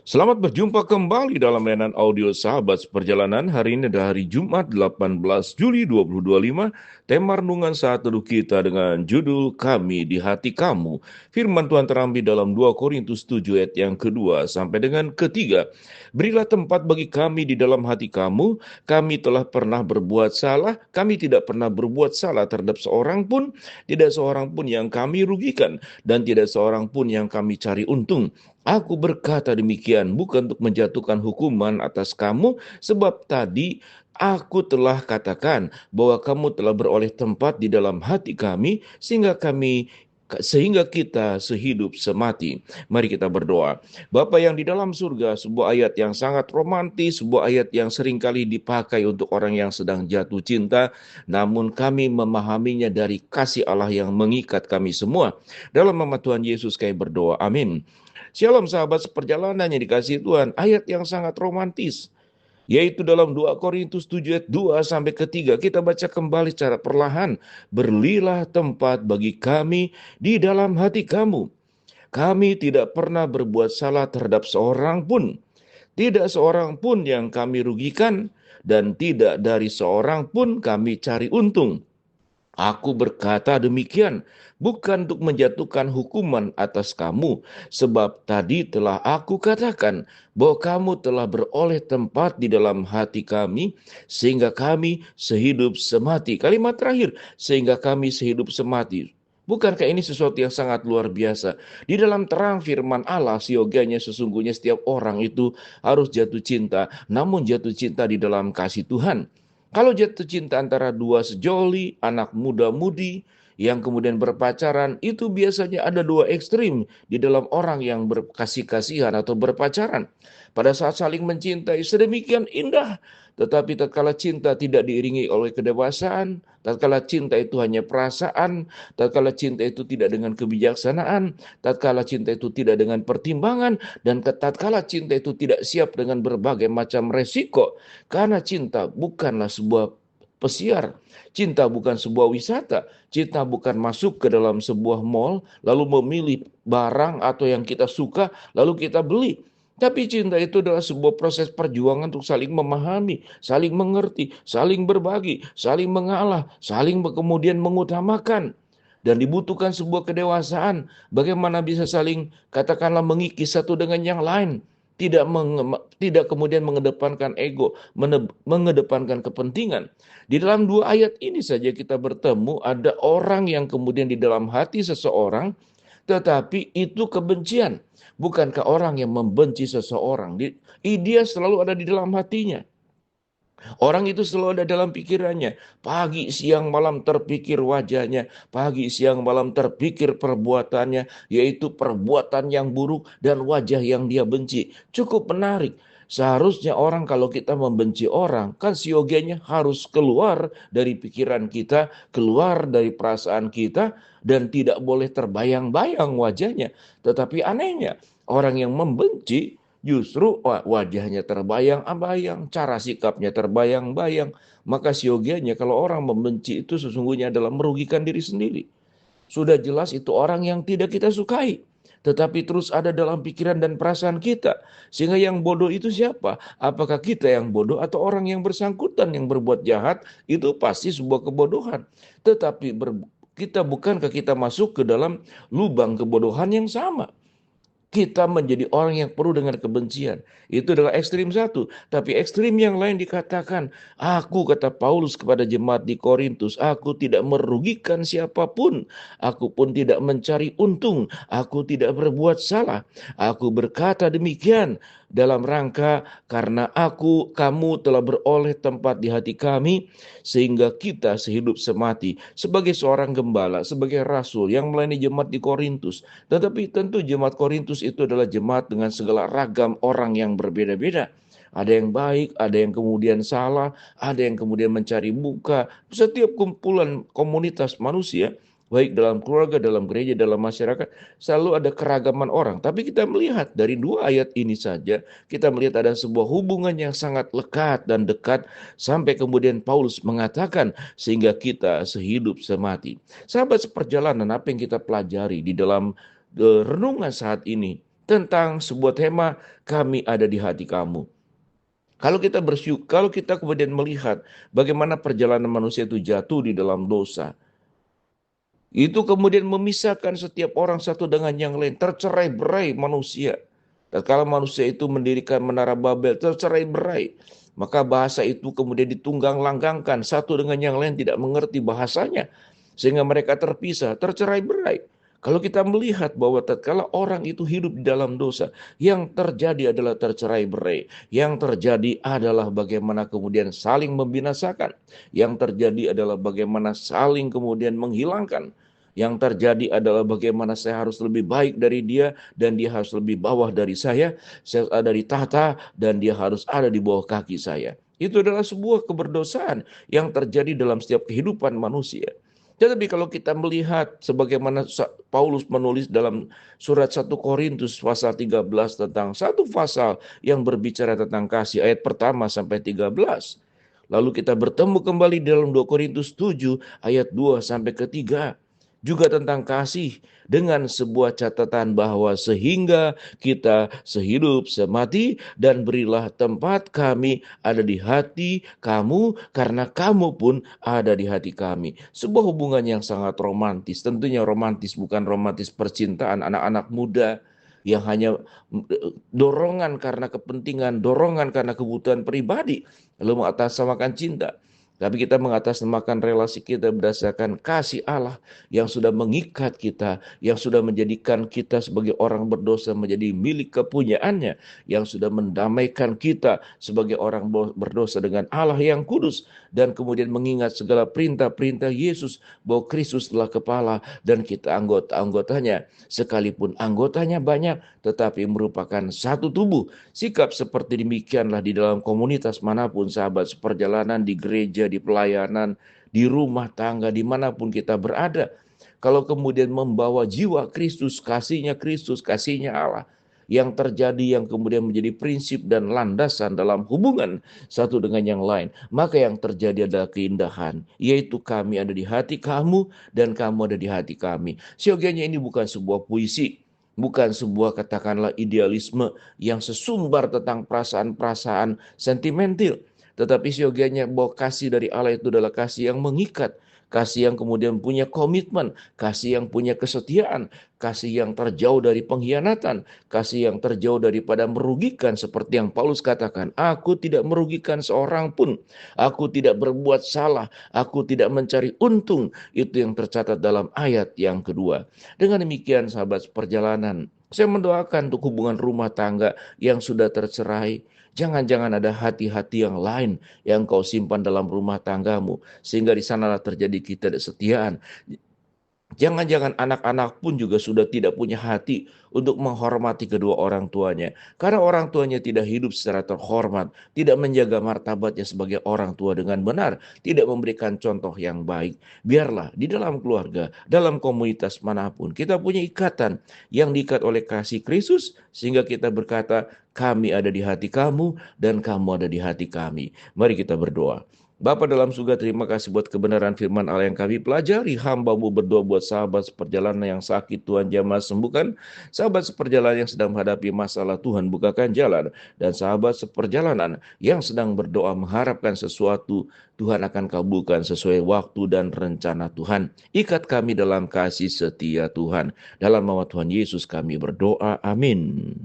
Selamat berjumpa kembali dalam layanan audio Sahabat Seperjalanan. Hari ini adalah hari Jumat 18 Juli 2025. Tema renungan saat teduh kita dengan judul Kami di Hati Kamu. Firman Tuhan terambil dalam 2 Korintus 7 ayat yang kedua sampai dengan ketiga. Berilah tempat bagi kami di dalam hati kamu. Kami telah pernah berbuat salah. Kami tidak pernah berbuat salah terhadap seorang pun. Tidak seorang pun yang kami rugikan. Dan tidak seorang pun yang kami cari untung. Aku berkata demikian bukan untuk menjatuhkan hukuman atas kamu, sebab tadi aku telah katakan bahwa kamu telah beroleh tempat di dalam hati kami, sehingga kita sehidup semati. Mari kita berdoa. Bapa yang di dalam surga, sebuah ayat yang sangat romantis, sebuah ayat yang seringkali dipakai untuk orang yang sedang jatuh cinta, namun kami memahaminya dari kasih Allah yang mengikat kami semua. Dalam nama Tuhan Yesus kami berdoa. Amin. Shalom sahabat seperjalanan yang dikasihi Tuhan. Ayat yang sangat romantis. Yaitu dalam 2 Korintus 7 ayat 2 sampai ketiga. Kita baca kembali secara perlahan. Berilah tempat bagi kami di dalam hati kamu. Kami tidak pernah berbuat salah terhadap seorang pun. Tidak seorang pun yang kami rugikan. Dan tidak dari seorang pun kami cari untung. Aku berkata demikian, bukan untuk menjatuhkan hukuman atas kamu, sebab tadi telah aku katakan bahwa kamu telah beroleh tempat di dalam hati kami, sehingga kami sehidup semati. Kalimat terakhir, sehingga kami sehidup semati. Bukankah ini sesuatu yang sangat luar biasa? Di dalam terang firman Allah, siogianya sesungguhnya setiap orang itu harus jatuh cinta, namun jatuh cinta di dalam kasih Tuhan. Kalau jatuh cinta antara dua sejoli, anak muda-mudi, yang kemudian berpacaran, itu biasanya ada dua ekstrim di dalam orang yang berkasih-kasihan atau berpacaran. Pada saat saling mencintai sedemikian indah, tetapi tatkala cinta tidak diiringi oleh kedewasaan, tatkala cinta itu hanya perasaan, tatkala cinta itu tidak dengan kebijaksanaan, tatkala cinta itu tidak dengan pertimbangan, dan tatkala cinta itu tidak siap dengan berbagai macam resiko, karena cinta bukanlah sebuah pesiar, cinta bukan sebuah wisata, cinta bukan masuk ke dalam sebuah mall, lalu memilih barang atau yang kita suka, lalu kita beli. Tapi cinta itu adalah sebuah proses perjuangan untuk saling memahami, saling mengerti, saling berbagi, saling mengalah, saling kemudian mengutamakan. Dan dibutuhkan sebuah kedewasaan, bagaimana bisa saling katakanlah mengikis satu dengan yang lain. Tidak kemudian mengedepankan ego, mengedepankan kepentingan. Di dalam dua ayat ini saja kita bertemu ada orang yang kemudian di dalam hati seseorang, tetapi itu kebencian. Bukankah orang yang membenci seseorang, dia selalu ada di dalam hatinya. Orang itu selalu ada dalam pikirannya. Pagi, siang, malam terpikir wajahnya. Pagi, siang, malam terpikir perbuatannya. Yaitu perbuatan yang buruk dan wajah yang dia benci. Cukup menarik. Seharusnya orang kalau kita membenci orang, kan siogianya harus keluar dari pikiran kita, keluar dari perasaan kita, dan tidak boleh terbayang-bayang wajahnya. Tetapi anehnya, orang yang membenci justru wajahnya terbayang-bayang, cara sikapnya terbayang-bayang. Maka siogianya kalau orang membenci itu sesungguhnya adalah merugikan diri sendiri. Sudah jelas itu orang yang tidak kita sukai. Tetapi terus ada dalam pikiran dan perasaan kita. Sehingga yang bodoh itu siapa? Apakah kita yang bodoh atau orang yang bersangkutan yang berbuat jahat? Itu pasti sebuah kebodohan. Tetapi bukankah kita masuk ke dalam lubang kebodohan yang sama? Kita menjadi orang yang penuh dengan kebencian. Itu adalah ekstrim satu. Tapi ekstrim yang lain dikatakan, aku kata Paulus kepada jemaat di Korintus, aku tidak merugikan siapapun. Aku pun tidak mencari untung. Aku tidak berbuat salah. Aku berkata demikian dalam rangka karena kamu telah beroleh tempat di hati kami, sehingga kita sehidup semati. Sebagai seorang gembala, sebagai rasul yang melayani jemaat di Korintus, tetapi tentu jemaat Korintus itu adalah jemaat dengan segala ragam orang yang berbeda-beda. Ada yang baik, ada yang kemudian salah, ada yang kemudian mencari muka. Setiap kumpulan komunitas manusia, baik dalam keluarga, dalam gereja, dalam masyarakat, selalu ada keragaman orang. Tapi kita melihat dari dua ayat ini saja, kita melihat ada sebuah hubungan yang sangat lekat dan dekat, sampai kemudian Paulus mengatakan, sehingga kita sehidup semati. Sahabat seperjalanan, apa yang kita pelajari di dalam renungan saat ini? tentang sebuah tema, kami ada di hati kamu. Kalau kita kemudian melihat bagaimana perjalanan manusia itu jatuh di dalam dosa, itu kemudian memisahkan setiap orang satu dengan yang lain, tercerai-berai manusia. Dan kalau manusia itu mendirikan menara Babel, tercerai-berai, maka bahasa itu kemudian ditunggang-langgangkan, satu dengan yang lain tidak mengerti bahasanya, sehingga mereka terpisah, tercerai-berai. Kalau kita melihat bahwa tatkala orang itu hidup di dalam dosa, yang terjadi adalah tercerai-berai. Yang terjadi adalah bagaimana kemudian saling membinasakan. Yang terjadi adalah bagaimana saling kemudian menghilangkan. Yang terjadi adalah bagaimana saya harus lebih baik dari dia dan dia harus lebih bawah dari saya ada di tahta dan dia harus ada di bawah kaki saya. Itu adalah sebuah keberdosaan yang terjadi dalam setiap kehidupan manusia. Tetapi kalau kita melihat sebagaimana Paulus menulis dalam surat 1 Korintus pasal 13 tentang satu pasal yang berbicara tentang kasih ayat pertama sampai 13. Lalu kita bertemu kembali dalam 2 Korintus 7 ayat 2 sampai ke 3. Juga tentang kasih dengan sebuah catatan bahwa sehingga kita sehidup semati dan berilah tempat kami ada di hati kamu karena kamu pun ada di hati kami. Sebuah hubungan yang sangat romantis. Tentunya romantis bukan romantis percintaan anak-anak muda yang hanya dorongan karena kepentingan, dorongan karena kebutuhan pribadi, lalu mengatasnamakan cinta. Tapi kita mengatasnamakan relasi kita berdasarkan kasih Allah yang sudah mengikat kita, yang sudah menjadikan kita sebagai orang berdosa menjadi milik kepunyaannya, yang sudah mendamaikan kita sebagai orang berdosa dengan Allah yang kudus, dan kemudian mengingat segala perintah-perintah Yesus bahwa Kristus telah kepala dan kita anggota-anggotanya. Sekalipun anggotanya banyak, tetapi merupakan satu tubuh. Sikap seperti demikianlah di dalam komunitas manapun, sahabat seperjalanan, di gereja, di pelayanan, di rumah tangga, dimanapun kita berada. Kalau kemudian membawa jiwa Kristus, kasihnya Allah, yang terjadi yang kemudian menjadi prinsip dan landasan dalam hubungan satu dengan yang lain, maka yang terjadi adalah keindahan, yaitu kami ada di hati kamu dan kamu ada di hati kami. Siogianya ini bukan sebuah puisi, bukan sebuah katakanlah idealisme yang sesumbar tentang perasaan-perasaan sentimental. Tetapi siogianya bahwa kasih dari Allah itu adalah kasih yang mengikat. Kasih yang kemudian punya komitmen. Kasih yang punya kesetiaan. Kasih yang terjauh dari pengkhianatan. Kasih yang terjauh daripada merugikan. Seperti yang Paulus katakan. Aku tidak merugikan seorang pun. Aku tidak berbuat salah. Aku tidak mencari untung. Itu yang tercatat dalam ayat yang kedua. Dengan demikian sahabat perjalanan, saya mendoakan untuk hubungan rumah tangga yang sudah tercerai. Jangan-jangan ada hati-hati yang lain yang kau simpan dalam rumah tanggamu. Sehingga di sanalah terjadi ketidaksetiaan. Jangan-jangan anak-anak pun juga sudah tidak punya hati untuk menghormati kedua orang tuanya. Karena orang tuanya tidak hidup secara terhormat, tidak menjaga martabatnya sebagai orang tua dengan benar, tidak memberikan contoh yang baik. Biarlah di dalam keluarga, dalam komunitas manapun, kita punya ikatan yang diikat oleh kasih Kristus, sehingga kita berkata, kami ada di hati kamu dan kamu ada di hati kami. Mari kita berdoa. Bapa dalam surga, terima kasih buat kebenaran firman Allah yang kami pelajari. Hamba-Mu berdoa buat sahabat seperjalanan yang sakit, Tuhan jamah sembuhkan. Sahabat seperjalanan yang sedang menghadapi masalah, Tuhan bukakan jalan. Dan sahabat seperjalanan yang sedang berdoa mengharapkan sesuatu, Tuhan akan kabulkan sesuai waktu dan rencana Tuhan. Ikat kami dalam kasih setia Tuhan. Dalam nama Tuhan Yesus kami berdoa, amin.